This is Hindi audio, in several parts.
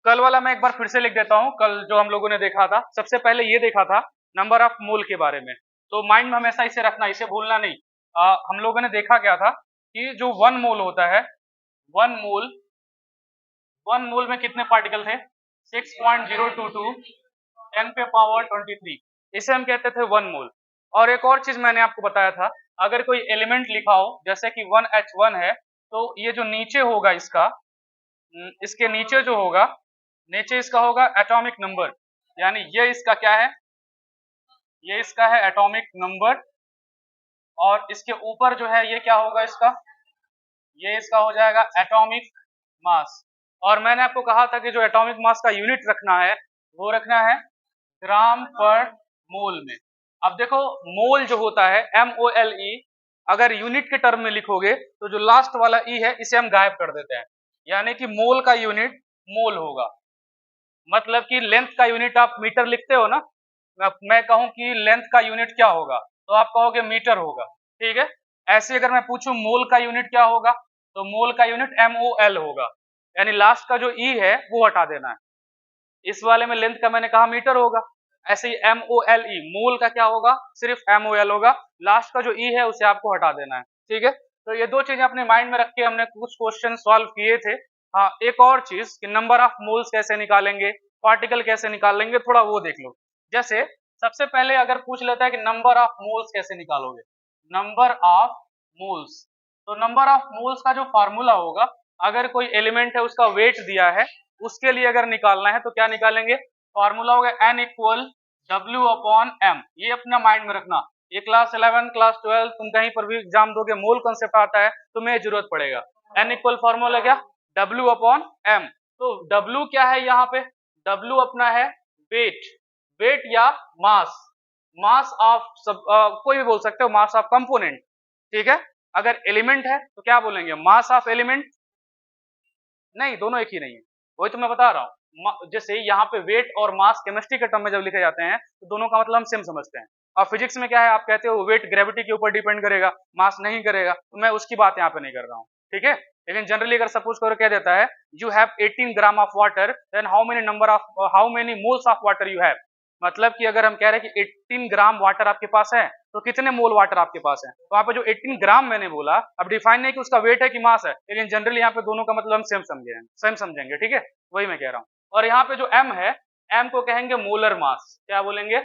कल वाला मैं एक बार फिर से लिख देता हूँ। कल जो हम लोगों ने देखा था, सबसे पहले ये देखा था नंबर ऑफ मोल के बारे में। तो माइंड में हमेशा इसे रखना, इसे भूलना नहीं। हम लोगों ने देखा क्या था कि जो वन मोल होता है, वन मोल, वन मोल में कितने पार्टिकल थे? 6.022 10 पे पावर 23, इसे हम कहते थे वन मोल। और एक और चीज मैंने आपको बताया था, अगर कोई एलिमेंट लिखा हो जैसे कि 1H1 है, तो ये जो नीचे होगा इसका, इसके नीचे जो होगा, नीचे इसका होगा एटॉमिक नंबर, यानी ये इसका क्या है, ये इसका है एटॉमिक नंबर। और इसके ऊपर जो है ये क्या होगा इसका, ये इसका हो जाएगा एटॉमिक मास। और मैंने आपको कहा था कि जो एटॉमिक मास का यूनिट रखना है वो रखना है ग्राम पर मोल में। अब देखो मोल जो होता है MOLE, अगर यूनिट के टर्म में लिखोगे तो जो लास्ट वाला ई है इसे हम गायब कर देते हैं, यानी कि मोल का यूनिट मोल होगा। मतलब कि लेंथ का यूनिट आप मीटर लिखते हो ना, मैं कहूं कि लेंथ का यूनिट क्या होगा तो आप कहोगे मीटर होगा, ठीक है। ऐसे अगर मैं पूछूं मोल का यूनिट क्या होगा, तो मोल का यूनिट MOL होगा, यानी लास्ट का जो ई है वो हटा देना है। इस वाले में लेंथ का मैंने कहा मीटर होगा, ऐसे ही MOLE मोल का क्या होगा, सिर्फ MOL होगा, लास्ट का जो ई है उसे आपको हटा देना है, ठीक है। तो ये दो चीजें अपने माइंड में रख के हमने कुछ क्वेश्चन सॉल्व किए थे। हाँ, एक और चीज कि नंबर ऑफ मोल्स कैसे निकालेंगे, पार्टिकल कैसे निकालेंगे, थोड़ा वो देख लो। जैसे सबसे पहले अगर पूछ लेता है कि नंबर ऑफ मोल्स कैसे निकालोगे, नंबर ऑफ मोल्स, तो नंबर ऑफ मोल्स का जो फार्मूला होगा, अगर कोई एलिमेंट है उसका वेट दिया है, उसके लिए अगर निकालना है तो क्या निकालेंगे, फार्मूला होगा N इक्वल W/M। ये अपना माइंड में रखना, ये क्लास 11 क्लास 12 तुम कहीं पर भी एग्जाम दोगे, मोल कॉन्सेप्ट आता है तुम्हें जरूरत पड़ेगा। N इक्वल फार्मूला क्या, W/M। तो W क्या है यहाँ पे, W अपना है वेट, वेट या मास, मास ऑफ सब, कोई भी बोल सकते हो, मास ऑफ कंपोनेंट, ठीक है। अगर एलिमेंट है तो क्या बोलेंगे, मास ऑफ एलिमेंट, नहीं दोनों एक ही नहीं है, वही तो मैं बता रहा हूँ। जैसे यहाँ पे वेट और मास केमिस्ट्री के टर्म में जब लिखे जाते हैं तो दोनों का मतलब हम सेम समझते हैं। और फिजिक्स में क्या है, आप कहते हो वेट ग्रेविटी के ऊपर डिपेंड करेगा, मास नहीं करेगा, तो मैं उसकी बात यहाँ पे नहीं कर रहा हूँ, ठीक है। लेकिन जनरली अगर सपोज करो कह देता है you have 18 gram of water, then how many moles of water you have, मतलब कि अगर हम कह रहे हैं कि 18 ग्राम वाटर आपके पास है तो कितने मोल वाटर आपके पास है। तो यहाँ पे जो 18 ग्राम मैंने बोला, अब डिफाइन नहीं कि उसका वेट है कि मास है, लेकिन जनरली यहाँ पे दोनों का मतलब हम सेम समझेंगे, ठीक है, वही मैं कह रहा हूँ। और यहाँ पे जो M है, M को कहेंगे मोलर मास, क्या बोलेंगे,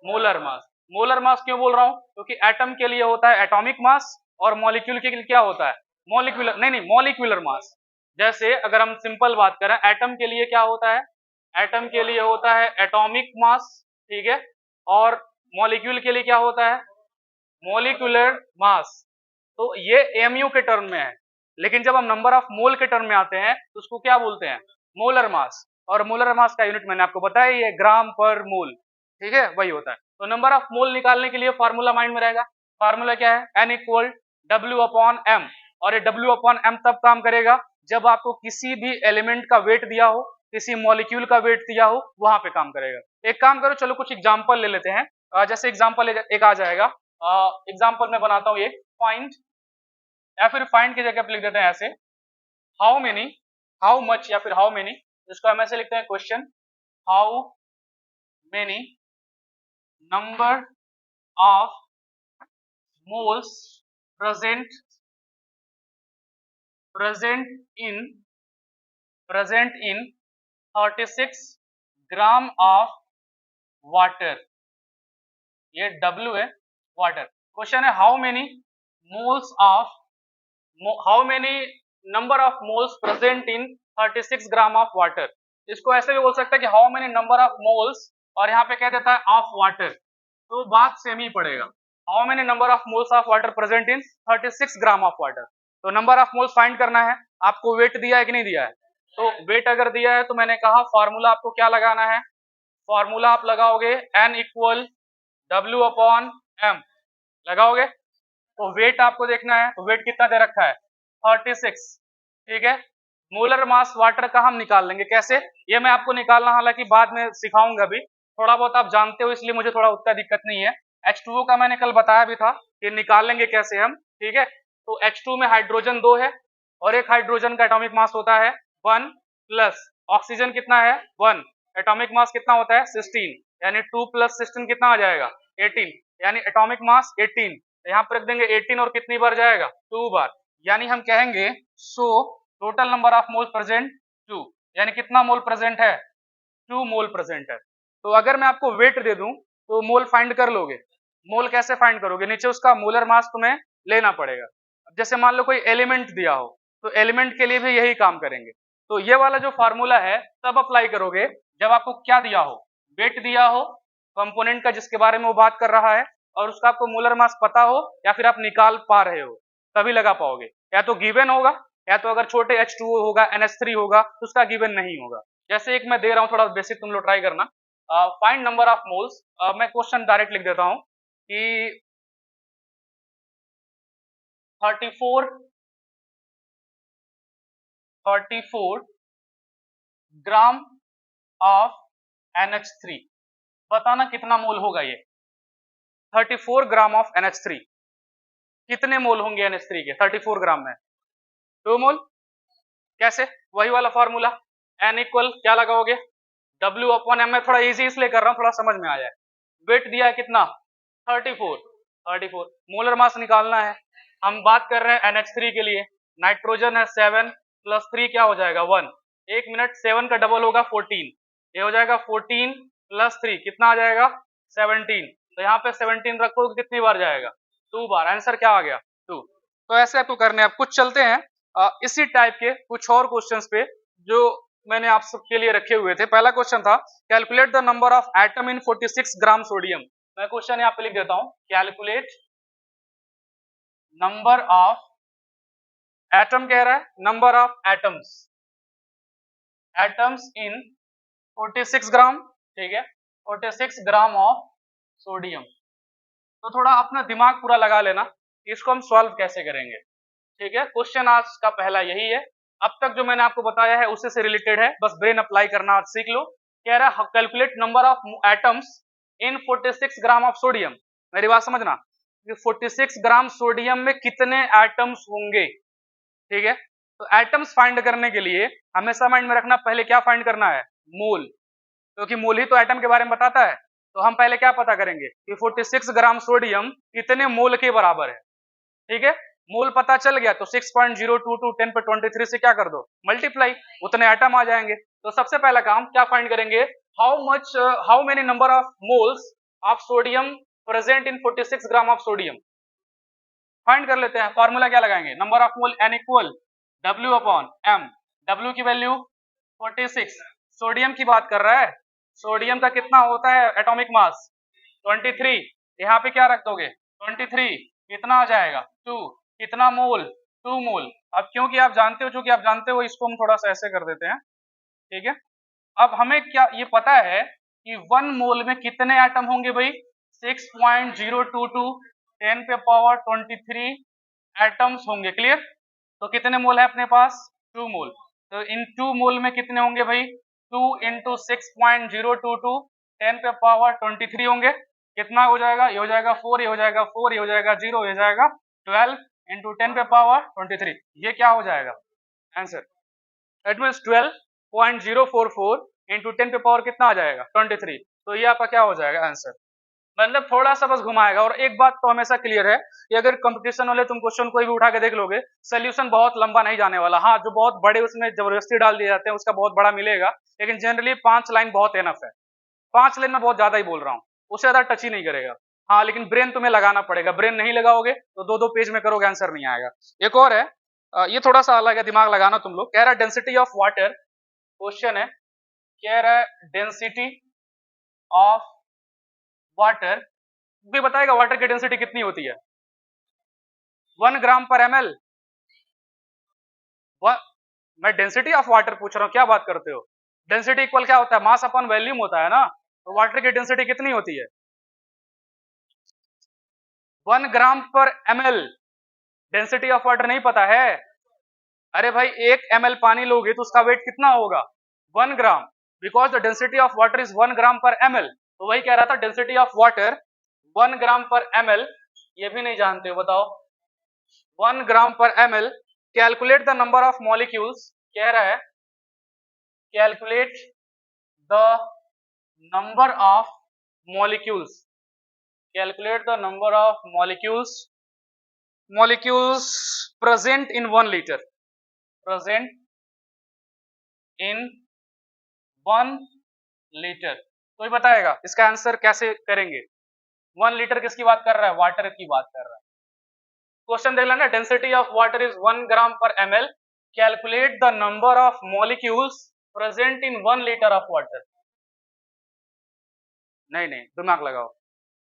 मोलर मास। मोलर मास क्यों बोल रहा हूँ, क्योंकि एटम के लिए होता है एटॉमिक मास और मॉलिक्यूल के लिए क्या होता है, मॉलिक्यूलर, नहीं मॉलिक्यूलर मास। जैसे अगर हम सिंपल बात करें, एटम के लिए क्या होता है, एटम के लिए होता है एटॉमिक मास, ठीक है। और मॉलिक्यूल के लिए क्या होता है, मॉलिक्यूलर मास। तो ये एमयू के टर्म में है, लेकिन जब हम नंबर ऑफ मोल के टर्म में आते हैं तो उसको क्या बोलते हैं, मोलर मास। और मोलर मास का यूनिट मैंने आपको बताया, ये ग्राम पर मोल, ठीक है, वही होता है। तो नंबर ऑफ मोल निकालने के लिए फार्मूला माइंड में रहेगा, फार्मूला क्या है, N इक्वल W/M। और ये W/M तब काम करेगा जब आपको किसी भी एलिमेंट का वेट दिया हो, किसी मॉलिक्यूल का वेट दिया हो, वहां पे काम करेगा। एक काम करो, चलो कुछ एग्जांपल ले लेते हैं। जैसे एग्जांपल एक आ जाएगा, एग्जांपल मैं बनाता हूँ, एक फाइंड, या फिर फाइंड की जगह पे लिख देते हैं ऐसे, हाउ मेनी, हाउ मच या फिर हाउ मेनी, इसको हम ऐसे लिखते हैं question, how many number of moles present present in present in 36 gram of water, ये W है वाटर। क्वेश्चन है how many moles of, how many number of moles present in 36 gram of water. इसको ऐसे भी बोल सकते हैं कि how many number of moles, और यहाँ पे कह देता है ऑफ वाटर, तो बात सेम ही पड़ेगा। How many number of moles of water present in 36 gram of water. तो नंबर ऑफ मोल्स फाइंड करना है, आपको वेट दिया है कि नहीं दिया है, तो वेट अगर दिया है तो मैंने कहा फॉर्मूला आपको क्या लगाना है, फॉर्मूला आप लगाओगे N इक्वल W/M लगाओगे। तो वेट आपको देखना है, तो वेट कितना दे रखा है 36, ठीक है। मोलर मास वाटर का हम निकाल लेंगे, कैसे, ये मैं आपको निकालना हालांकि बाद में सिखाऊंगा भी, थोड़ा बहुत आप जानते हो इसलिए मुझे थोड़ा उतना दिक्कत नहीं है। H2O का मैंने कल बताया भी था कि निकालेंगे कैसे हम, ठीक है। तो H2 में हाइड्रोजन 2 है और एक हाइड्रोजन का एटॉमिक मास होता है 1 प्लस, ऑक्सीजन कितना है 1, एटॉमिक मास कितना होता है 16, यानी 2 + 16 कितना आ जाएगा 18, यानी एटॉमिक मास 18, यहाँ पर रख देंगे 18 और कितनी बार जाएगा 2 बार, यानी हम कहेंगे so total number of mole present 2, यानी कितना मोल प्रेजेंट है 2 मोल प्रेजेंट है। तो अगर मैं आपको वेट दे दूं तो मोल फाइंड कर लोगे, मोल कैसे फाइंड करोगे, नीचे उसका मोलर मास तुम्हें लेना पड़ेगा। अब जैसे मान लो कोई एलिमेंट दिया हो तो एलिमेंट के लिए भी यही काम करेंगे, तो ये वाला जो फार्मूला है तब अप्लाई करोगे जब आपको क्या दिया हो, वेट दिया हो कंपोनेंट का जिसके बारे में वो बात कर रहा है और उसका आपको मोलर मास पता हो या फिर आप निकाल पा रहे हो, तभी लगा पाओगे। या तो गिवन होगा या तो अगर छोटे H2O होगा NH3 होगा तो उसका गिवन नहीं होगा। जैसे एक मैं दे रहा हूं थोड़ा बेसिक तुम लोग ट्राई करना, फाइंड नंबर ऑफ मोल्स, मैं क्वेश्चन डायरेक्ट लिख देता हूं कि 34 ग्राम ऑफ NH3, बताना कितना मोल होगा ये 34 ग्राम ऑफ NH3, कितने मोल होंगे NH3 के 34 ग्राम में 2 मोल। कैसे, वही वाला फॉर्मूला N इक्वल क्या लगाओगे W/M, मैं थोड़ा इजी इसलिए कर रहा हूं थोड़ा समझ में आ जाए। वेट दिया है कितना 34 मोलर मास निकालना है, हम बात कर रहे हैं NH3 के लिए, नाइट्रोजन है 7 + 3 क्या हो जाएगा 1, 1 मिनट 7 का डबल होगा 14, ये हो जाएगा 14 + 3 कितना आ जाएगा 17, तो यहाँ पे 17 रखो तो कितनी बार जाएगा 2 बार, आंसर क्या आ गया 2। तो ऐसे आपको करने, आप कुछ चलते हैं इसी टाइप के कुछ और क्वेश्चंस पे जो मैंने आप सबके लिए रखे हुए थे। पहला क्वेश्चन था calculate the number of atom in 46 gram sodium, मैं क्वेश्चन यहाँ पे लिख देता हूं कैलकुलेट नंबर ऑफ एटम, कह रहा है नंबर ऑफ एटम्स इन 46 ग्राम, ठीक है 46 ग्राम ऑफ सोडियम। तो थोड़ा अपना दिमाग पूरा लगा लेना इसको हम सॉल्व कैसे करेंगे, ठीक है। क्वेश्चन आज का पहला यही है, अब तक जो मैंने आपको बताया है उसी से रिलेटेड है, बस ब्रेन अप्लाई करना आज सीख लो। कह रहा है calculate number of atoms in 46 gram of sodium, मेरी बात समझना, 46 ग्राम सोडियम में कितने एटम्स होंगे, ठीक है। तो एटम्स फाइंड करने के लिए हमेशा माइंड में रखना पहले क्या फाइंड करना है मोल, क्योंकि मोल ही तो एटम के बारे में बताता है। तो हम पहले क्या पता करेंगे कि 46 ग्राम सोडियम कितने मोल के बराबर है, ठीक है। मोल पता चल गया तो 6.022 10 पे 23 से क्या कर दो मल्टीप्लाई, उतने एटम आ जाएंगे। तो सबसे पहला काम क्या फाइंड करेंगे, how many number of moles of sodium present in 46 gram of sodium, find कर लेते हैं। फॉर्मूला क्या लगाएंगे, number of mole N equal W/M, W की वैल्यू 46, सोडियम की बात कर रहा है, सोडियम का कितना होता है एटॉमिक मास 23, यहाँ पे क्या रख दोगे 23, कितना आ जाएगा 2, कितना मोल 2 मोल। अब क्योंकि आप जानते हो, चूंकि आप जानते हो इसको हम थोड़ा सा ऐसे कर देते हैं, ठीक है। अब हमें क्या ये पता है कि 1 मोल में कितने एटम होंगे भाई 6.022 10 पे पावर 23 एटम्स होंगे, क्लियर। तो कितने मोल है अपने पास 2 मोल, तो इन 2 मोल में कितने होंगे भाई 2 × 6.022 10 पे पावर 23 होंगे, कितना हो जाएगा, ये हो जाएगा 4, ये हो जाएगा 4, ये हो जाएगा 0, ये जाएगा 12 × 10 पे पावर 23, ये क्या हो जाएगा आंसर, दैट मींस 12.044 × 10 पे पावर कितना आ जाएगा 23, तो ये आपका क्या हो जाएगा आंसर। मतलब थोड़ा सा बस घुमाएगा। और एक बात तो हमेशा क्लियर है कि अगर कंपटीशन वाले तुम क्वेश्चन कोई भी उठा के देख लोगे सोल्यूशन बहुत लंबा नहीं जाने वाला, हाँ जो बहुत बड़े उसमें जबरदस्ती डाल दिए जाते हैं उसका बहुत बड़ा मिलेगा, लेकिन जनरली 5 लाइन बहुत एनफ है, 5 लाइन में बहुत ज्यादा ही बोल रहा हूँ, उससे ज्यादा टच ही नहीं करेगा। हाँ लेकिन ब्रेन तुम्हें लगाना पड़ेगा, ब्रेन नहीं लगाओगे तो 2-2 पेज में करोगे आंसर नहीं आएगा। एक और है, ये थोड़ा सा अलग है, दिमाग लगाना तुम लोग। कह रहा है डेंसिटी ऑफ वाटर, क्वेश्चन है कह रहा है डेंसिटी ऑफ वाटर, भी बताएगा वाटर की डेंसिटी कितनी होती है 1 ग्राम पर ml, मैं डेंसिटी ऑफ वाटर पूछ रहा हूं, क्या बात करते हो। डेंसिटी इक्वल क्या होता है मास अपॉन वॉल्यूम होता है ना, तो वाटर की डेंसिटी कितनी होती है 1 gram per ml, density of water नहीं पता है, अरे भाई 1 ml पानी लोगे तो उसका वेट कितना होगा 1 gram, because the density of water is 1 gram per ml, तो वही कह रहा था density of water 1 gram per ml, ये भी नहीं जानते हो बताओ 1 gram per ml। Calculate the number of molecules, कह रहा है calculate the number of molecules, calculate the number of molecules present in 1 liter, present in 1 litre. कोई बताएगा इसका आंसर कैसे करेंगे? 1 लीटर किसकी बात कर रहा है? वाटर की बात कर रहा है। क्वेश्चन देख लेना, density of water is 1 gram per ml, calculate the number of molecules present in 1 litre of water. नहीं नहीं, दिमाग लगाओ।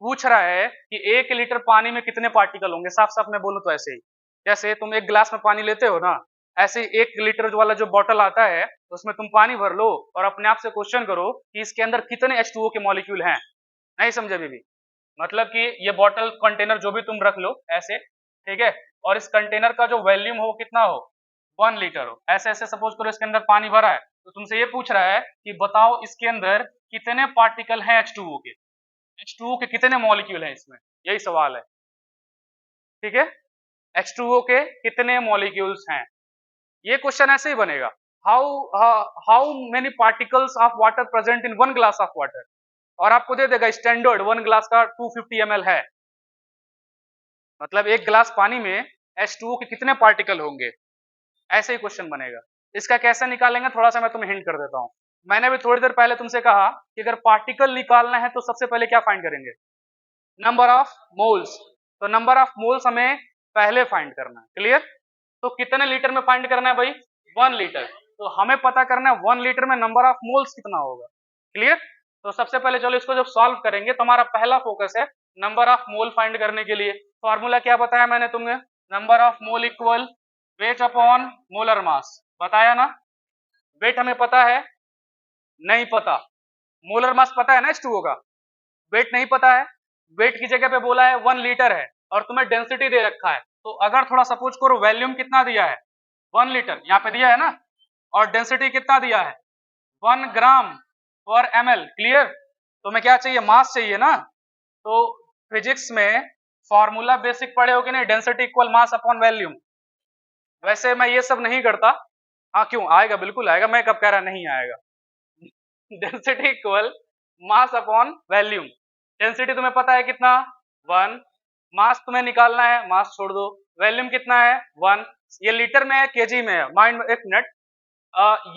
पूछ रहा है कि 1 लीटर पानी में कितने पार्टिकल होंगे। साफ साफ मैं बोलूं तो ऐसे ही, जैसे तुम एक गिलास में पानी लेते हो ना, ऐसे 1 लीटर वाला जो बॉटल आता है उसमें तुम पानी भर लो और अपने आप से क्वेश्चन करो कि इसके अंदर कितने H2O के मॉलिक्यूल हैं। नहीं समझे अभी भी? मतलब कि ये बॉटल कंटेनर जो भी तुम रख लो ऐसे, ठीक है, और इस कंटेनर का जो वॉल्यूम हो कितना हो, 1 लीटर हो। ऐसे ऐसे सपोज करो इसके अंदर पानी भरा है, तो तुमसे ये पूछ रहा है कि बताओ इसके अंदर कितने पार्टिकल हैं H2O के, H2O के कितने मॉलिक्यूल हैं इसमें, यही सवाल है। ठीक है, H2O के कितने मॉलिक्यूल्स हैं, ये क्वेश्चन ऐसे ही बनेगा। How many particles of water present in 1 glass of water, और आपको दे देगा स्टैंडर्ड 1 ग्लास का 250 ml है, मतलब 1 गिलास पानी में H2O के कितने पार्टिकल होंगे, ऐसे ही क्वेश्चन बनेगा। इसका कैसे निकालेंगे थोड़ा सा मैं तुम्हें हिंट कर देता हूं। मैंने भी थोड़ी देर पहले तुमसे कहा कि अगर पार्टिकल निकालना है तो सबसे पहले क्या फाइंड करेंगे? Number of moles. तो नंबर ऑफ मोल्स हमें पहले फाइंड करना है, क्लियर? तो कितने लीटर में फाइंड करना है भाई? 1 लीटर। तो हमें पता करना है 1 लीटर में नंबर ऑफ मोल्स कितना होगा, क्लियर? तो सबसे पहले चलो इसको जब सॉल्व करेंगे तो हमारा पहला फोकस है नंबर ऑफ मोल फाइंड करने के लिए। फॉर्मूला क्या बताया मैंने तुम्हें? Number of mole equal weight upon molar mass, बताया ना? वेट हमें पता है? नहीं पता। मोलर मास पता है ना H2O का? वेट नहीं पता है। वेट की जगह पे बोला है 1 लीटर है और तुम्हें डेंसिटी दे रखा है, तो अगर थोड़ा सपोज करो वॉल्यूम कितना दिया है, 1 लीटर यहाँ पे दिया है ना, और डेंसिटी कितना दिया है, 1 ग्राम पर ml, क्लियर? तो मैं क्या चाहिए? मास चाहिए ना। तो फिजिक्स में फॉर्मूला बेसिक पढ़े हो कि नहीं? Density equal mass upon volume. वैसे मैं ये सब नहीं करता। हाँ क्यों आएगा, बिल्कुल आएगा, मैं कब कह रहा नहीं आएगा। Density equal mass upon volume. Density तुम्हें पता है कितना? 1। मास तुम्हें निकालना है, मास छोड़ दो। वॉल्यूम कितना है? 1। ये लीटर में है, केजी में है? माइंड, एक मिनट,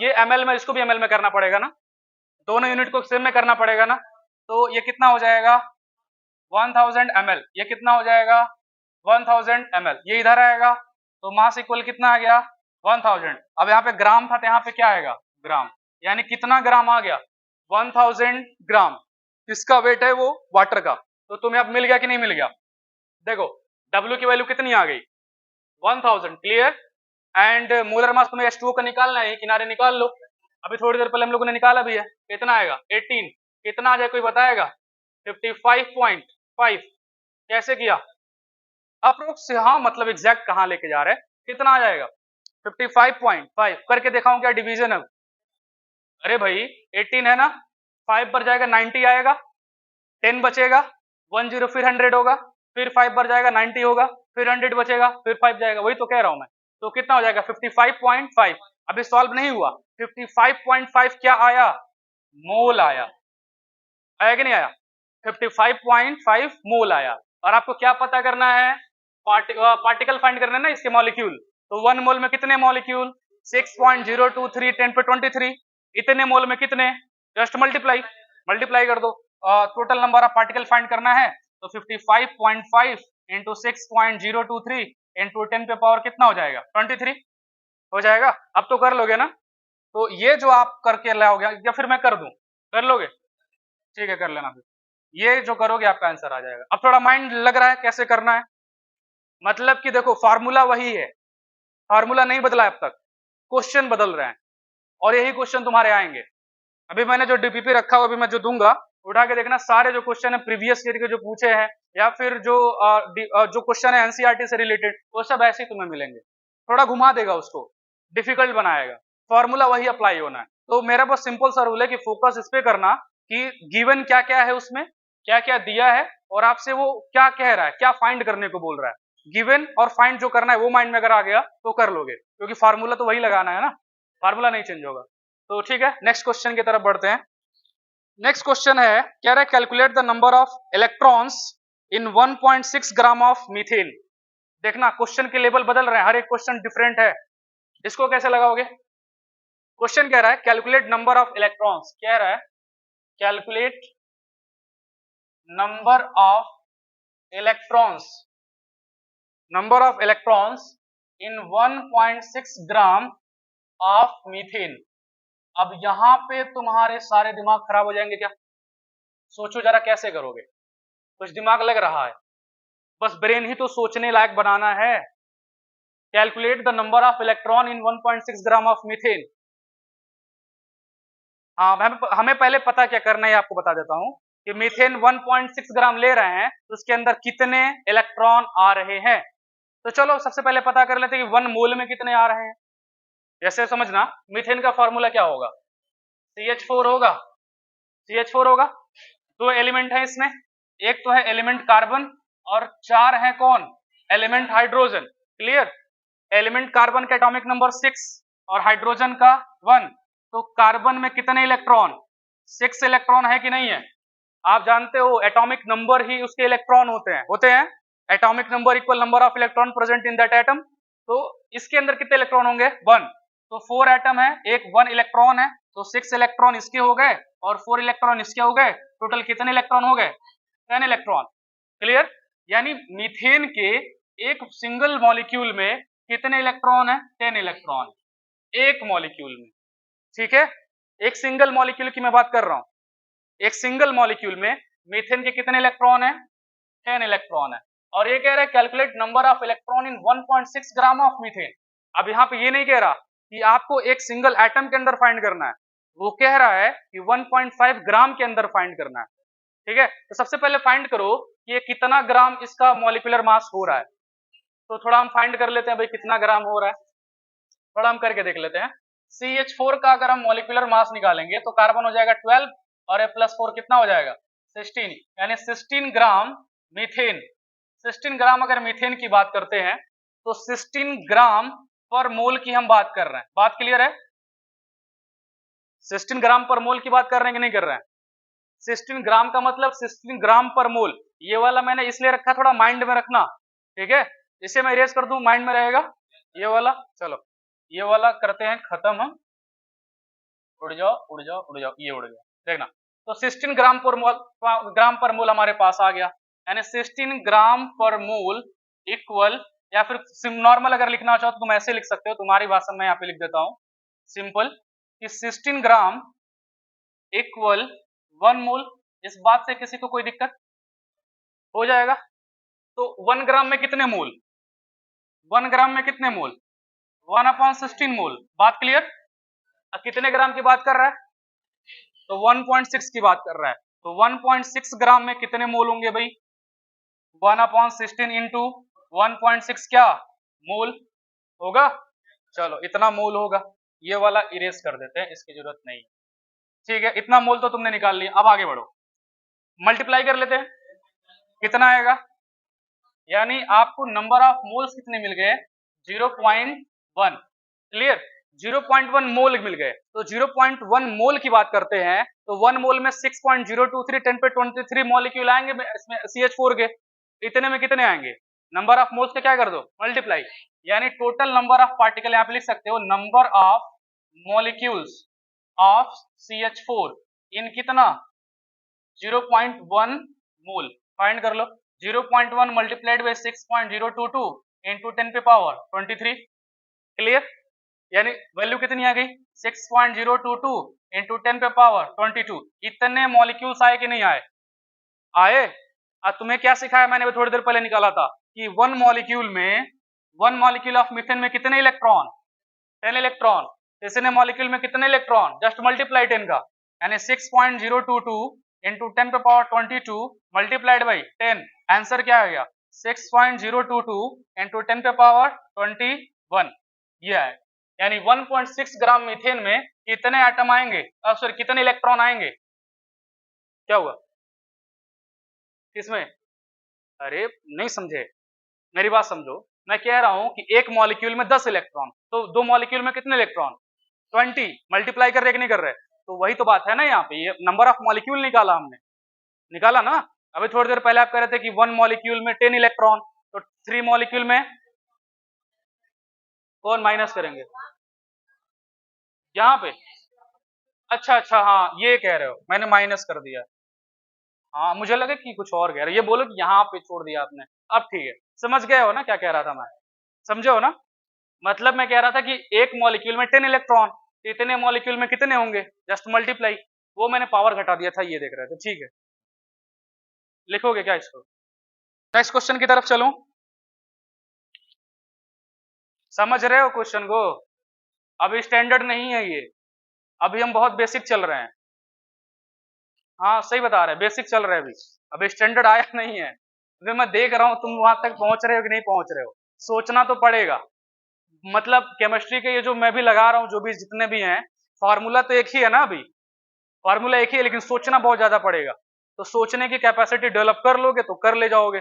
ये ml में, इसको भी ml में करना पड़ेगा ना, दोनों यूनिट को सेम में करना पड़ेगा ना। तो ये कितना हो जाएगा? 1000 ml। ये कितना हो जाएगा? 1000 ml। ये इधर आएगा, तो मास इक्वल कितना आ गया? 1000। अब यहाँ पे ग्राम था तो यहाँ पे क्या आएगा? ग्राम। यानी कितना ग्राम आ गया? 1000 ग्राम। किसका वेट है वो? वाटर का। तो तुम्हें अब मिल गया कि नहीं मिल गया? देखो W की वैल्यू कितनी आ गई? 1000, क्लियर? एंड मोलर मास तुम्हें H2O का निकालना है, किनारे निकाल लो। अभी थोड़ी देर पहले हम लोगों ने निकाला भी है, कितना आएगा? 18। कितना आ जाए कोई बताएगा? 55.5। कैसे किया? अप्रोक्स, हाँ मतलब एग्जैक्ट कहाँ लेके जा रहे हैं, कितना आ जाएगा? 55.5 करके दिखाऊं क्या डिवीजन अब? अरे भाई 18 है ना, 5 पर जाएगा 90 आएगा, 10 बचेगा, 10 फिर 100 होगा, फिर 5 पर जाएगा 90 होगा, फिर 100 बचेगा, फिर 5 जाएगा, वही तो कह रहा हूं मैं। तो कितना हो जाएगा? 55.5। अभी सॉल्व नहीं हुआ। 55.5 क्या आया? मोल आया। आया कि नहीं आया? 55.5 मोल आया। और आपको क्या पता करना है? पार्टिकल फाइंड करना है ना, इसके मॉलिक्यूल। तो 1 मोल में कितने मॉलिक्यूल? 6.023 10 पे 23। इतने मोल में कितने? जस्ट मल्टीप्लाई, मल्टीप्लाई कर दो। Total number of particle find करना है, तो 55.5 इंटू 6.023 इंटू 10 पे पावर कितना हो जाएगा? 23 हो जाएगा। अब तो कर लोगे ना? तो ये जो आप करके लाओगे, या फिर मैं कर दूं? कर लोगे? ठीक है, कर लेना। फिर ये जो करोगे आपका आंसर आ जाएगा। अब थोड़ा माइंड लग रहा है कैसे करना है? मतलब कि देखो फार्मूला वही है, फार्मूला नहीं बदला है अब तक, क्वेश्चन बदल रहे हैं, और यही क्वेश्चन तुम्हारे आएंगे। अभी मैंने जो डीपीपी रखा हुआ, अभी मैं जो दूंगा उठा के देखना, सारे जो क्वेश्चन है प्रीवियस ईयर के जो पूछे हैं, या फिर जो क्वेश्चन है एनसीईआरटी से रिलेटेड, वो सब ऐसे ही तुम्हें मिलेंगे। थोड़ा घुमा देगा उसको, डिफिकल्ट बनाएगा, फॉर्मूला वही अप्लाई होना है। तो मेरा बस सिंपल सा रूल है कि फोकस इस पे करना कि गिवन क्या क्या है, उसमें क्या क्या दिया है, और आपसे वो क्या कह रहा है, क्या फाइंड करने को बोल रहा है। गिवन और फाइंड जो करना है वो माइंड में अगर आ गया तो कर लोगे, क्योंकि फार्मूला तो वही लगाना है ना, फार्मूला नहीं चेंज होगा। तो ठीक है, नेक्स्ट क्वेश्चन की तरफ बढ़ते हैं। नेक्स्ट क्वेश्चन है, कह रहा है calculate the number of electrons in 1.6 gram of methane. देखना क्वेश्चन के लेवल बदल रहे हैं, हर एक क्वेश्चन डिफरेंट है। इसको कैसे लगाओगे? क्वेश्चन कह रहा है कैलकुलेट नंबर ऑफ इलेक्ट्रॉन्स, कह रहा है calculate number of electrons, number of electrons in 1.6 gram of methane. अब यहां पे तुम्हारे सारे दिमाग खराब हो जाएंगे क्या? सोचो जरा कैसे करोगे, कुछ दिमाग लग रहा है? बस ब्रेन ही तो सोचने लायक बनाना है। Calculate the number of electron in 1.6 gram of methane. हाँ, हमें पहले पता क्या करना है आपको बता देता हूं कि मीथेन 1.6 ग्राम ले रहे हैं तो उसके अंदर कितने इलेक्ट्रॉन आ रहे हैं। तो चलो सबसे पहले पता कर लेते हैं कि 1 मोल में कितने आ रहे हैं। जैसे समझना, मीथेन का फॉर्मूला क्या होगा? CH4 होगा, CH4 होगा। 2 एलिमेंट है इसमें, एक तो है एलिमेंट कार्बन और 4 है कौन? Element hydrogen. Clear? Element carbon का एटॉमिक नंबर 6 और हाइड्रोजन का 1। तो कार्बन में कितने इलेक्ट्रॉन? 6 इलेक्ट्रॉन है कि नहीं है? आप जानते हो एटॉमिक नंबर ही उसके इलेक्ट्रॉन होते हैं। Atomic number equal number of electron present in that atom. तो इसके अंदर कितने इलेक्ट्रॉन होंगे? 1। तो 4 एटम है, एक 1 इलेक्ट्रॉन है, तो 6 इलेक्ट्रॉन इसके हो गए और 4 इलेक्ट्रॉन इसके हो गए। टोटल कितने इलेक्ट्रॉन हो गए? 10 इलेक्ट्रॉन। क्लियर? यानी मीथेन के एक सिंगल मॉलिक्यूल में कितने इलेक्ट्रॉन है? 10 इलेक्ट्रॉन एक मॉलिक्यूल में। ठीक है, एक सिंगल मॉलिक्यूल की मैं बात कर रहा हूं। एक सिंगल मॉलिक्यूल में मीथेन के कितने इलेक्ट्रॉन है? 10 इलेक्ट्रॉन है। और ये कह रहा है calculate number of electron in 1.6 gram of methane. अब यहां पे ये नहीं कह रहा कि आपको एक सिंगल एटम के अंदर फाइंड करना है, वो कह रहा है कि 1.5 ग्राम के अंदर फाइंड करना है। ठीक है, तो सबसे पहले फाइंड करो कि ये कितना ग्राम इसका मॉलिक्यूलर मास हो रहा है। तो थोड़ा हम फाइंड कर लेते हैं भाई कितना ग्राम हो रहा है, थोड़ा हम करके देख लेते हैं। CH4 का अगर हम मॉलिक्यूलर मास निकालेंगे तो कार्बन हो जाएगा 12 और F+4 कितना हो जाएगा? 16, यानी 16 ग्राम मीथेन। 16 ग्राम अगर मीथेन की बात करते हैं तो 16 ग्राम पर मोल की हम बात कर रहे हैं। बात क्लियर है? 16 ग्राम पर मोल की बात कर रहे हैं कि नहीं कर रहे हैं? 16 ग्राम का मतलब 16 ग्राम पर मोल। ये वाला मैंने इसलिए रखा, थोड़ा माइंड में रखना। ठीक है, इसे मैं इरेज कर दूं, माइंड में रहेगा ये वाला। चलो ये वाला करते हैं खत्म हम। उड़ जाओ उड़ जाओ उड़ जाओ, ये उड़ गया। देखना, तो 16 ग्राम पर मोल हमारे पास आ गया। यानी 16 ग्राम पर मोल इक्वल, या फिर नॉर्मल अगर लिखना चाहो तो तुम ऐसे लिख सकते हो, तुम्हारी भाषा में यहाँ पे लिख देता हूं सिंपल कि 16 ग्राम इक्वल 1 मोल। इस बात से किसी को कोई दिक्कत हो जाएगा? तो 1 ग्राम में कितने मोल? 1 ग्राम में कितने मोल? 1/16 मोल। बात क्लियर? कितने ग्राम की बात कर रहा है? तो 1.6 की बात कर रहा है। तो 1.6 ग्राम में कितने मोल होंगे भाई? 1/16 इंटू 1.6 क्या मोल होगा? चलो इतना मोल होगा। ये वाला इरेज कर देते हैं, इसकी जरूरत नहीं। ठीक है, इतना मोल तो तुमने निकाल लिया। अब आगे बढ़ो, मल्टीप्लाई कर लेते हैं, कितना आएगा? यानी आपको नंबर ऑफ मोल्स कितने मिल गए? 0.1। क्लियर? 0.1 मोल मिल गए। तो 0.1 मोल की बात करते हैं तो 1 मोल में 6.023 10 पे 23 मॉलिक्यूल आएंगे इसमें CH4 के। इतने में कितने आएंगे? नंबर ऑफ मोल्स का क्या कर दो? मल्टीप्लाई। यानी टोटल नंबर ऑफ पार्टिकल यहां पे लिख सकते हो, number of molecules of CH4 इन कितना? 0.1 मोल। फाइंड कर लो। 0.1 मल्टीप्लाइड बाय 6.022 इंटू 10 पे पावर 23। क्लियर? यानी वैल्यू कितनी आ गई? 6.022 इंटू 10 पे पावर 22। इतने मॉलिक्यूल्स आए कि नहीं आए? आए। तुम्हें क्या सिखाया मैंने थोड़ी देर पहले निकाला था कि 1 मॉलिक्यूल ऑफ मीथेन में कितने इलेक्ट्रॉन? 10 इलेक्ट्रॉन। इसने मॉलिक्यूल में कितने इलेक्ट्रॉन? जस्ट मल्टीप्लाई 10 का, यानी 6.022 इंटू 10 पे पावर 22 मल्टीप्लाइड बाई 10। आंसर क्या आ गया? 6.022 इंटू 10 पे पावर 21। ये है। यानी 1.6 ग्राम मीथेन में कितने एटम आएंगे? सॉरी, कितने इलेक्ट्रॉन आएंगे? क्या हुआ किसमें? अरे नहीं समझे, मेरी बात समझो। मैं कह रहा हूं कि एक मॉलिक्यूल में 10 इलेक्ट्रॉन, तो 2 मॉलिक्यूल में कितने इलेक्ट्रॉन? 20 मल्टीप्लाई कर रहे कि नहीं कर रहे? तो वही तो बात है ना, यहाँ पे ये नंबर ऑफ मॉलिक्यूल निकाला हमने, निकाला ना। अभी थोड़ी देर पहले आप कह रहे थे कि 1 मॉलिक्यूल में 10 इलेक्ट्रॉन, तो 3 मॉलिक्यूल में कौन माइनस करेंगे यहाँ पे? अच्छा अच्छा, हाँ ये कह रहे हो, मैंने माइनस कर दिया। हाँ मुझे लगा कि कुछ और कह रहे हो, ये बोलो कि यहाँ पे छोड़ दिया आपने। अब ठीक है, समझ गए हो ना क्या कह रहा था मैं? समझे हो ना? मतलब मैं कह रहा था कि एक मॉलिक्यूल में 10 इलेक्ट्रॉन, तो इतने मॉलिक्यूल में कितने होंगे, जस्ट मल्टीप्लाई, वो मैंने पावर घटा दिया था, ये देख रहे थे। ठीक है, लिखोगे क्या इसको? नेक्स्ट क्वेश्चन की तरफ चलूं? समझ रहे हो क्वेश्चन को? अभी स्टैंडर्ड नहीं है ये, अभी हम बहुत बेसिक चल रहे हैं। हाँ सही बता रहे हैं, बेसिक चल रहे हैं अभी स्टैंडर्ड आया नहीं है। अभी मैं देख रहा हूँ तुम वहां तक पहुंच रहे हो कि नहीं पहुंच रहे हो, सोचना तो पड़ेगा। मतलब केमिस्ट्री के ये जो मैं भी लगा रहा हूँ, जो भी जितने भी हैं, फार्मूला तो एक ही है ना, अभी फार्मूला एक ही है, लेकिन सोचना बहुत ज्यादा पड़ेगा। तो सोचने की कैपेसिटी डेवलप कर लोगे तो कर ले जाओगे,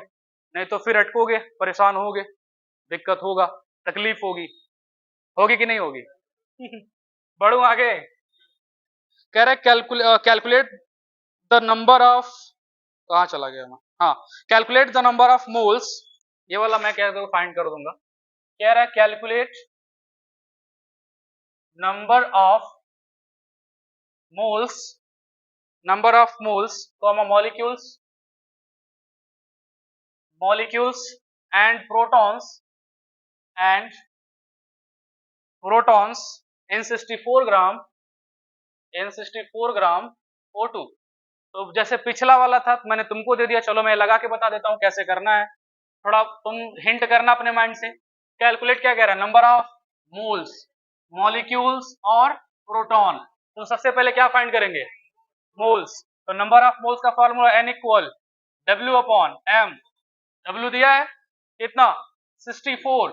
नहीं तो फिर अटकोगे, परेशान होगे, दिक्कत होगा, तकलीफ होगी, होगी कि नहीं होगी? बढ़ू आगे। कह रहे कैलकुलेट द नंबर ऑफ, कहाँ चला गया मैं? हाँ, calculate the number of moles, ये वाला मैं कह दो फाइंड कर दूंगा। कह रहा है calculate number of moles, number of moles comma molecules and protons in 64 gram O2। तो जैसे पिछला वाला था मैंने तुमको दे दिया, चलो मैं लगा के बता देता हूं कैसे करना है, थोड़ा तुम हिंट करना अपने माइंड से। कैलकुलेट क्या कह रहा है? नंबर ऑफ मोल्स, मॉलिक्यूल्स और प्रोटॉन। तो सबसे पहले क्या फाइंड करेंगे? मोल्स। तो नंबर ऑफ मोल्स का formula N equal W/M। W दिया है कितना? 64।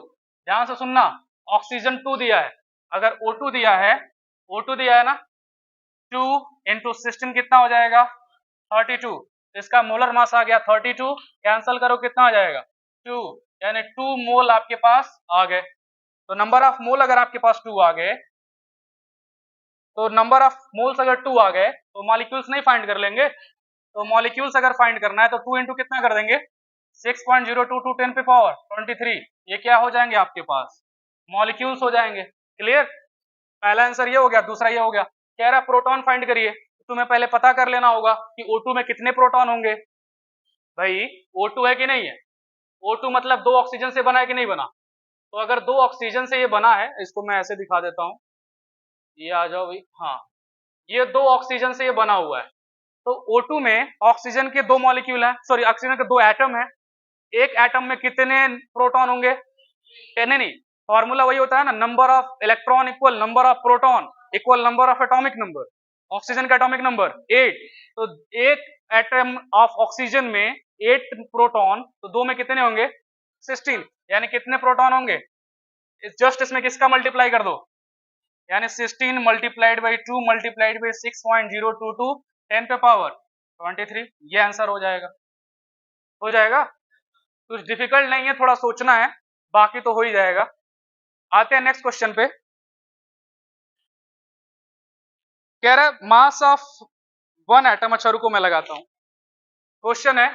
ध्यान से सुनना, ऑक्सीजन 2 दिया है, अगर O2 दिया है, O2 दिया है ना, 2 इंटू 16 कितना हो जाएगा? 32। इसका मोलर मास आ गया 32, कैंसल करो कितना आ जाएगा? 2, यानी 2 मोल आपके पास आ गए। तो नंबर ऑफ मोल अगर आपके पास 2 आ गए, तो नंबर ऑफ मोल्स अगर 2 आ गए तो मॉलिक्यूल्स नहीं फाइंड कर लेंगे? तो मॉलिक्यूल्स अगर फाइंड करना है तो 2 इंटू कितना कर देंगे? 6.02 10 पे पावर 23। ये क्या हो जाएंगे आपके पास? मॉलिक्यूल्स हो जाएंगे। क्लियर? पहला आंसर ये हो गया, दूसरा ये हो गया। कह रहा प्रोटॉन फाइंड करिए, तुम्हें पहले पता कर लेना होगा कि O2 में कितने प्रोटॉन होंगे। भाई O2 है कि नहीं है? O2 मतलब 2 ऑक्सीजन से बना है कि नहीं बना? तो अगर 2 ऑक्सीजन से ये बना है, इसको मैं ऐसे दिखा देता हूं, ये आ जाओ भाई, हाँ ये 2 ऑक्सीजन से ये बना हुआ है। तो O2 में ऑक्सीजन के 2 मॉलिक्यूल हैं, सॉरी ऑक्सीजन के 2 एटम हैं, एक एटम में कितने प्रोटॉन होंगे? नहीं, फॉर्मूला वही होता है ना, number of electron equal number of proton equal number of atomic number. Oxygen का एटॉमिक नंबर 8, तो एक एटम ऑफ ऑक्सीजन में 8 प्रोटॉन, तो 2 में कितने होंगे? 16, यानी कितने प्रोटॉन होंगे? जस्ट इसमें किसका मल्टीप्लाई कर दो, यानी 16 मल्टीप्लाइड बाई 2 मल्टीप्लाइड बाई 6.022 10 पे पावर 23। ये आंसर हो जाएगा, हो जाएगा। कुछ डिफिकल्ट नहीं है, थोड़ा सोचना है, बाकी तो हो ही जाएगा। आते हैं नेक्स्ट क्वेश्चन पे। कह रहा है मास ऑफ वन एटम, अच्छा रुको मैं लगाता हूं। क्वेश्चन है,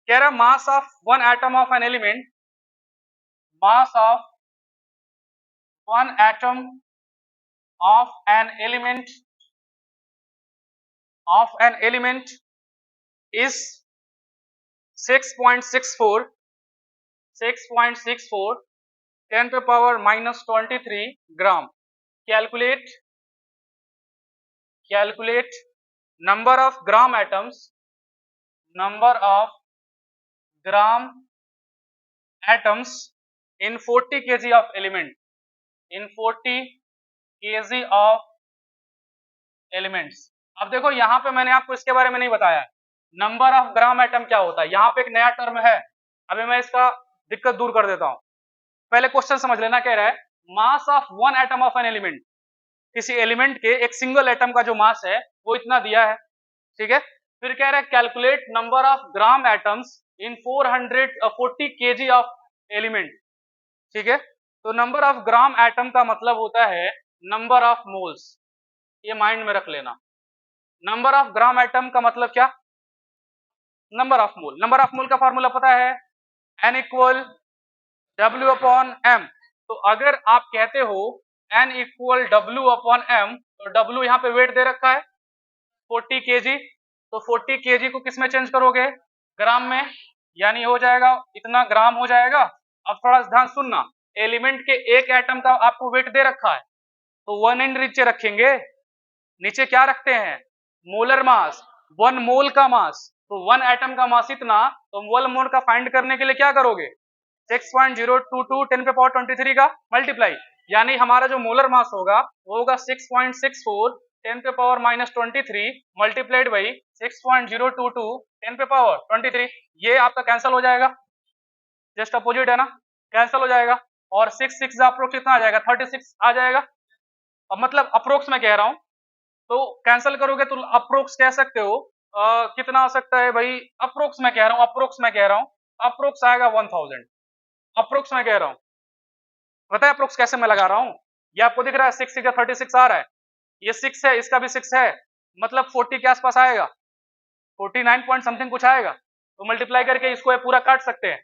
कह रहा है mass of one atom of an element, mass of one atom of an element is 6.64 10 पे power -23 gram. Calculate number of gram atoms in 40 kg of element, in 40 kg of elements। अब देखो यहां पे मैंने आपको इसके बारे में नहीं बताया, नंबर ऑफ ग्राम एटम क्या होता है। यहां पे एक नया टर्म है, अभी मैं इसका दिक्कत दूर कर देता हूं। पहले क्वेश्चन समझ लेना, कह रहा है mass of one atom of an element, किसी एलिमेंट के एक सिंगल एटम का जो मास है वो इतना दिया है, ठीक है। फिर कह रहा है calculate number of gram atoms in 440 kg of element, ठीक है। तो नंबर ऑफ ग्राम एटम का मतलब होता है नंबर ऑफ मोल्स, ये माइंड में रख लेना। नंबर ऑफ ग्राम एटम का मतलब क्या? Number of mole. Number of mole का फॉर्मूला पता है, N equal W upon M। तो अगर आप कहते हो N equal W upon M, तो W यहाँ पे वेट दे रखा है 40 kg, तो 40 kg को किस में चेंज करोगे? ग्राम में, यानी हो जाएगा इतना ग्राम हो जाएगा। अब थोड़ा ध्यान सुनना, एलिमेंट के एक एटम का आपको वेट दे रखा है, तो 1 इन नीचे रखेंगे, नीचे क्या रखते हैं? मोलर मास, 1 मोल का मास। तो 1 एटम का मास इतना, तो 1 मोल का फाइंड करने के लिए क्या करोगे? 6.022 10 पे पावर 23 का मल्टीप्लाई, यानी हमारा जो मोलर मास होगा वो होगा 6.64 10 पे पावर -23 मल्टीप्लाइड बाई 6.022 10 पे पावर 23। ये आपका कैंसिल हो जाएगा, जस्ट अपोजिट है ना, कैंसिल हो जाएगा। और 6 अप्रोक्स कितना आ जाएगा? 36 आ जाएगा। अब मतलब अप्रोक्स में कह रहा हूं, तो कैंसिल करोगे तो अप्रोक्स कह सकते हो कितना आ सकता है भाई? अप्रोक्स में कह रहा हूं, अप्रोक्स में कह रहा हूं, अप्रोक्स आएगा 1000। अप्रोक्स में कह रहा हूं, पता है अप्रोक्स कैसे मैं लगा रहा हूं? ये आपको दिख रहा है 6 6 36 आ रहा है, ये 6 है, इसका भी 6 है, मतलब 40 के आसपास आएगा, 49 पॉइंट समथिंग कुछ आएगा। तो मल्टीप्लाई करके इसको पूरा काट सकते हैं,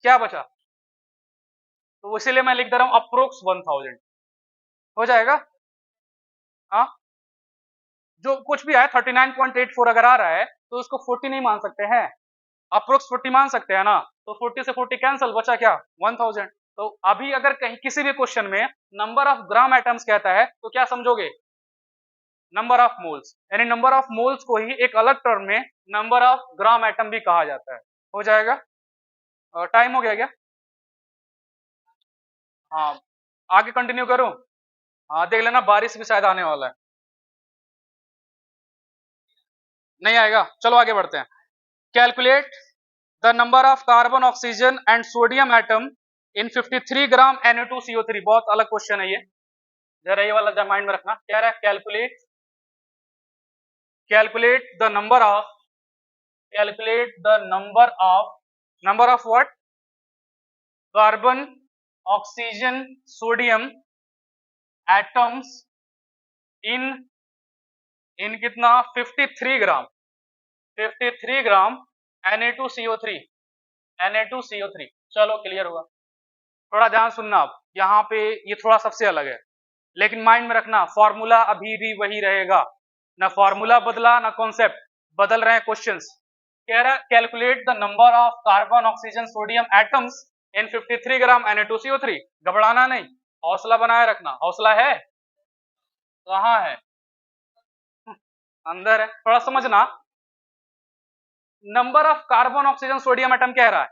क्या बचा? तो इसीलिए मैं लिख दे रहा हूं अप्रोक्स 1000 हो जाएगा। हाँ, जो कुछ भी आए 39.84 अगर आ रहा है तो उसको 40 नहीं मान सकते हैं, अप्रोक्स 40 मान सकते हैं ना। तो 40 से 40 कैंसिल, बचा क्या? 1000। तो अभी अगर कहीं किसी भी क्वेश्चन में नंबर ऑफ ग्राम एटम्स कहता है तो क्या समझोगे? नंबर ऑफ मोल्स, यानी नंबर ऑफ मोल्स को ही एक अलग टर्म में नंबर ऑफ ग्राम एटम भी कहा जाता है। हो जाएगा। टाइम हो गया क्या? हाँ, आगे कंटिन्यू करूं? हाँ, देख लेना बारिश भी शायद आने वाला है। नहीं आएगा, चलो आगे बढ़ते हैं। Calculate the number of carbon, oxygen and sodium atom in 53 gram Na2CO3। बहुत अलग क्वेश्चन है ये, जरा ये वाला माइंड में रखना। क्या रहा है? Calculate the number of, number of what? Carbon, oxygen, sodium atoms in कितना? 53 ग्राम, 53 ग्राम Na2CO3, Na2CO3। चलो क्लियर हुआ। थोड़ा ध्यान सुनना, अब यहाँ पे ये थोड़ा सबसे अलग है, लेकिन माइंड में रखना फॉर्मूला अभी भी वही रहेगा, ना फॉर्मूला बदला ना कॉन्सेप्ट बदल रहे हैं। क्वेश्चंस कह रहा है calculate the number of carbon, oxygen, sodium atoms in 53 gram Na2CO3। घबराना नहीं, हौसला बनाए रखना। हौसला है? कहाँ है? अंदर है। थोड़ा समझना, number of carbon, oxygen, sodium atom कह रहा है,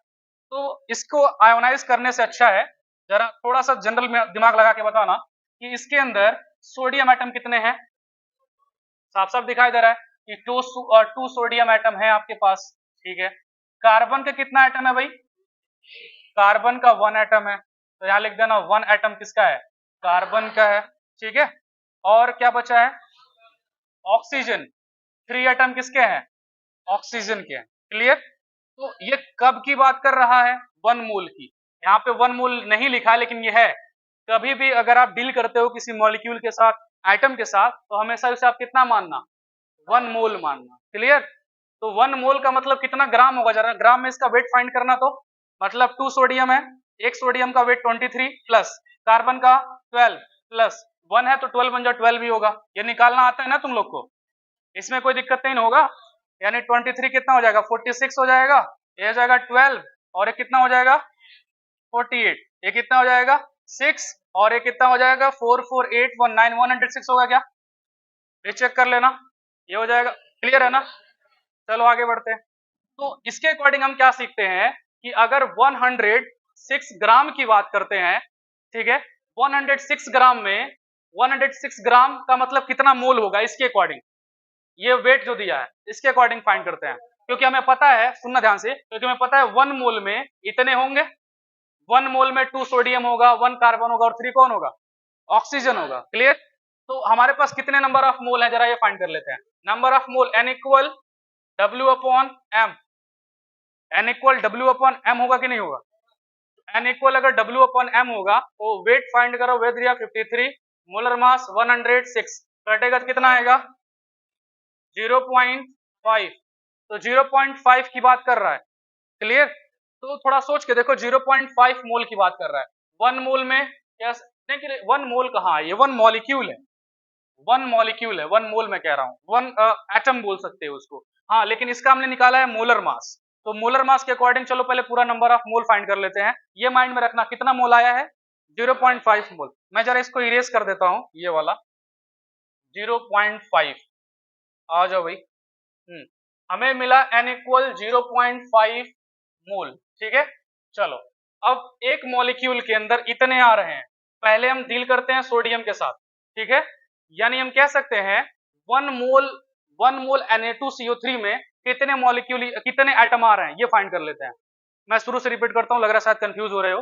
तो इसको आयोनाइज करने से अच्छा है जरा थोड़ा सा जनरल में दिमाग लगा के बताना कि इसके अंदर सोडियम एटम कितने हैं। साफ साफ दिखाई दे रहा है कि टू सोडियम एटम है आपके पास, ठीक है। कार्बन का कितना एटम है भाई? कार्बन का 1 एटम है, तो यहां लिख देना 1 एटम किसका है? कार्बन का है, ठीक है। और क्या बचा है? ऑक्सीजन, 3 एटम किसके हैं? ऑक्सीजन के हैं। क्लियर? तो ये कब की बात कर रहा है? 1 मोल की। यहाँ पे 1 मोल नहीं लिखा, लेकिन ये है। कभी भी अगर आप डील करते हो किसी मॉलिक्यूल के साथ, एटम के साथ, तो हमेशा उसे आप कितना मानना? 1 मोल मानना। क्लियर? तो 1 मोल का मतलब कितना ग्राम होगा? जरा ग्राम में इसका वेट फाइंड करना। तो मतलब 2 सोडियम है, एक सोडियम का वेट 23 प्लस कार्बन का 12 प्लस 1 है, तो 12 बन जाए 12 भी होगा। ये निकालना आता है ना तुम लोग को, इसमें कोई दिक्कत नहीं होगा। यानी 23 कितना हो जाएगा? 46 हो जाएगा, ये हो जाएगा 12, और ये कितना हो जाएगा? 48। ये कितना हो जाएगा? 6, और ये कितना हो जाएगा? 4 4 8 1 9 106 होगा क्या? ये चेक कर लेना, ये हो जाएगा। क्लियर है ना? चलो आगे बढ़ते हैं। तो इसके अकॉर्डिंग हम क्या सीखते हैं कि अगर 106 ग्राम की बात करते हैं, ठीक है, 106 ग्राम में 106 ग्राम का मतलब कितना मोल होगा? इसके अकॉर्डिंग ये वेट जो दिया है इसके अकॉर्डिंग फाइंड करते हैं, क्योंकि हमें पता है, सुनना ध्यान से, क्योंकि हमें पता है 1 मोल में इतने होंगे। 1 मोल में 2 सोडियम होगा, 1 कार्बन होगा, और 3 कौन होगा? ऑक्सीजन होगा। क्लियर? तो हमारे पास कितने नंबर ऑफ मोल है, जरा ये फाइंड कर लेते हैं। Number of mole N equal W upon M, N equal W upon M होगा कि नहीं होगा? N इक्वल अगर W अपॉन M होगा तो वेट फाइंड करो, वेट दिया 53, मोलर मास 106 कटेगा तो कितना आएगा 0.5, तो 0.5 की बात कर रहा है। क्लियर? तो थोड़ा सोच के देखो 0.5 मोल की बात कर रहा है। 1 मोल में क्या देखिए 1 मोल कहाँ है, ये 1 मॉलिक्यूल है, 1 मॉलिक्यूल है, 1 मोल में कह रहा हूँ, 1 एटम बोल सकते हो उसको। हाँ लेकिन इसका हमने निकाला है मोलर मास, तो मोलर मास के अकॉर्डिंग चलो पहले पूरा नंबर ऑफ मोल फाइंड कर लेते हैं। ये माइंड में रखना कितना मोल आया है 0.5 मोल। मैं जरा इसको इरेज कर देता हूँ, ये वाला 0.5 आ जाओ भाई। हमें मिला n इक्वल 0.5 मोल। ठीक है, चलो अब एक मॉलिक्यूल के अंदर इतने आ रहे हैं, पहले हम डील करते हैं सोडियम के साथ। ठीक है, यानी हम कह सकते हैं 1 मोल Na2CO3 में कितने मॉलिक्यूल कितने एटम आ रहे हैं ये फाइंड कर लेते हैं। मैं शुरू से रिपीट करता हूं, लग रहा है शायद कंफ्यूज हो रहे हो।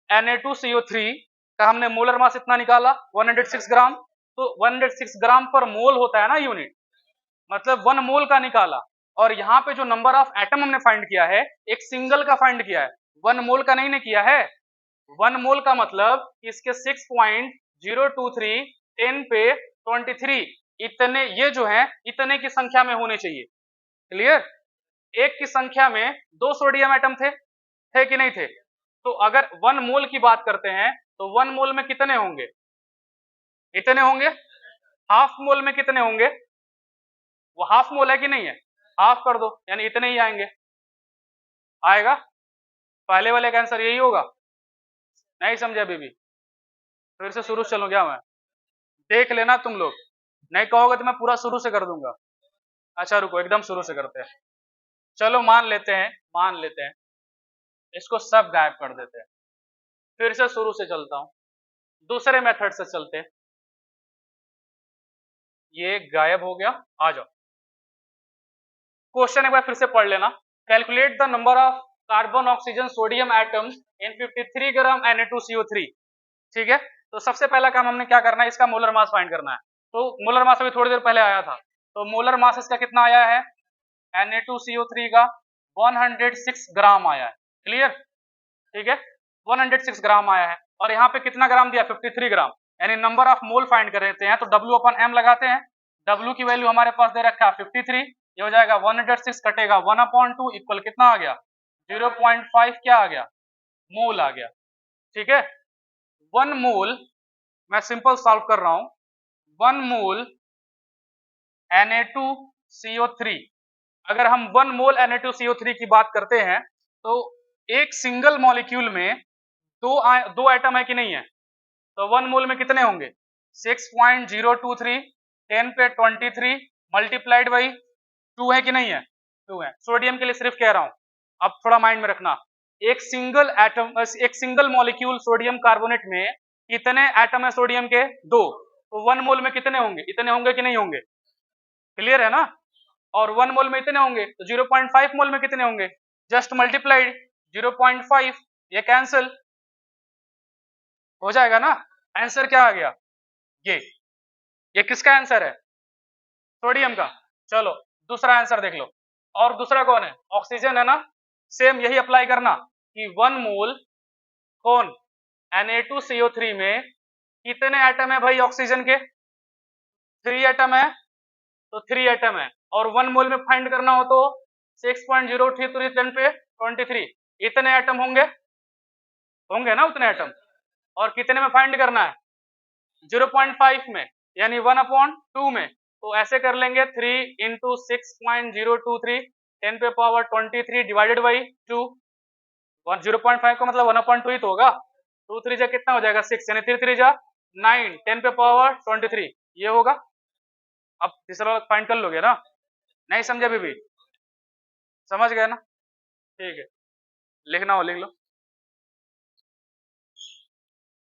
Na2CO3 का हमने मोलर मास इतना निकाला 106 ग्राम, तो 106 ग्राम पर मोल होता है ना यूनिट, मतलब 1 मोल का निकाला। और यहाँ पे जो नंबर ऑफ एटम हमने फाइंड किया है एक सिंगल का फाइंड किया है, 1 मोल का नहीं ने किया है। 1 मोल का मतलब इसके 6.023 10 पे 23 इतने, ये जो है इतने की संख्या में होने चाहिए। क्लियर? एक की संख्या में 2 सोडियम एटम थे कि नहीं थे? तो अगर 1 मोल की बात करते हैं तो 1 मोल में कितने होंगे, इतने होंगे। हाफ मोल में कितने होंगे, वो हाफ मोल है कि नहीं है, हाफ कर दो यानी इतने ही आएंगे। आएगा पहले वाले का आंसर यही होगा। नहीं समझे अभी भी? फिर से शुरू से चलूं क्या मैं? देख लेना तुम लोग, नहीं कहोगे तो मैं पूरा शुरू से कर दूंगा। अच्छा रुको, एकदम शुरू से करते हैं। चलो मान लेते हैं इसको सब गायब कर देते हैं। फिर से शुरू से चलता हूं, दूसरे मेथड से चलते हैं। ये गायब हो गया, आ जाओ। क्वेश्चन एक बार फिर से पढ़ लेना। Calculate the number of carbon oxygen sodium atoms in 53 gram Na2CO3। ठीक है, तो सबसे पहला काम हमने क्या करना है, इसका मोलर मास फाइंड करना है। तो मोलर मास अभी थोड़ी देर पहले आया था, तो मोलर मास इसका कितना आया है Na2CO3 का 106 ग्राम आया है। क्लियर? ठीक है, 106 ग्राम आया है। और यहाँ पे कितना ग्राम दिया 53 ग्राम, यानी नंबर ऑफ मोल फाइंड कर लेते हैं। तो W/M लगाते हैं, W की वैल्यू हमारे पास दे रखा है 53, ये हो जाएगा 106 कटेगा 1/2 इक्वल कितना आ गया 0.5 क्या आ गया मोल आ गया। ठीक है, 1 मोल मैं सिंपल सॉल्व कर रहा हूं, 1 मोल Na2CO3, अगर हम 1 मोल Na2CO3 की बात करते हैं तो एक सिंगल मॉलिक्यूल में दो एटम है कि नहीं है, तो 1 मोल में कितने होंगे 6.023 10 पे 23 मल्टीप्लाइड बाई 2 है कि नहीं है, 2 है। सोडियम के लिए सिर्फ कह रहा हूं, अब थोड़ा माइंड में रखना, एक सिंगल एटम, एक सिंगल मॉलिक्यूल सोडियम कार्बोनेट में कितने एटम है सोडियम के 2, तो 1 मोल में कितने होंगे, इतने होंगे कि नहीं होंगे। क्लियर है ना? और 1 मोल में इतने होंगे तो 0.5 मोल में कितने होंगे, जस्ट मल्टीप्लाइड 0.5, ये कैंसिल हो जाएगा ना। आंसर क्या आ गया, ये किसका आंसर है सोडियम का। चलो दूसरा आंसर देख लो, और दूसरा कौन है ऑक्सीजन है ना। सेम यही अप्लाई करना कि 1 मोल कौन Na2CO3 में कितने एटम है भाई ऑक्सीजन के, 3 एटम है, तो 3 एटम है। और 1 मोल में फाइंड करना हो तो 6.033 10 पे 23 इतने एटम होंगे ना उतने एटम। और कितने में फाइंड करना है 0.5 में, यानी 1/2 में। तो ऐसे कर लेंगे 3 इंटू 6.023 10 पे पावर 23 डिवाइडेड बाई 2। 0.5 का मतलब 1/2 ही तो होगा, 2 3 जा कितना हो जाएगा 6, यानी 3 3 जा 9 10 पे पावर 23 ये होगा। अब तीसरा फाइंड कर लोगे ना, नहीं समझे अभी भी, समझ गए ना? ठीक है, लिखना हो लिख लो।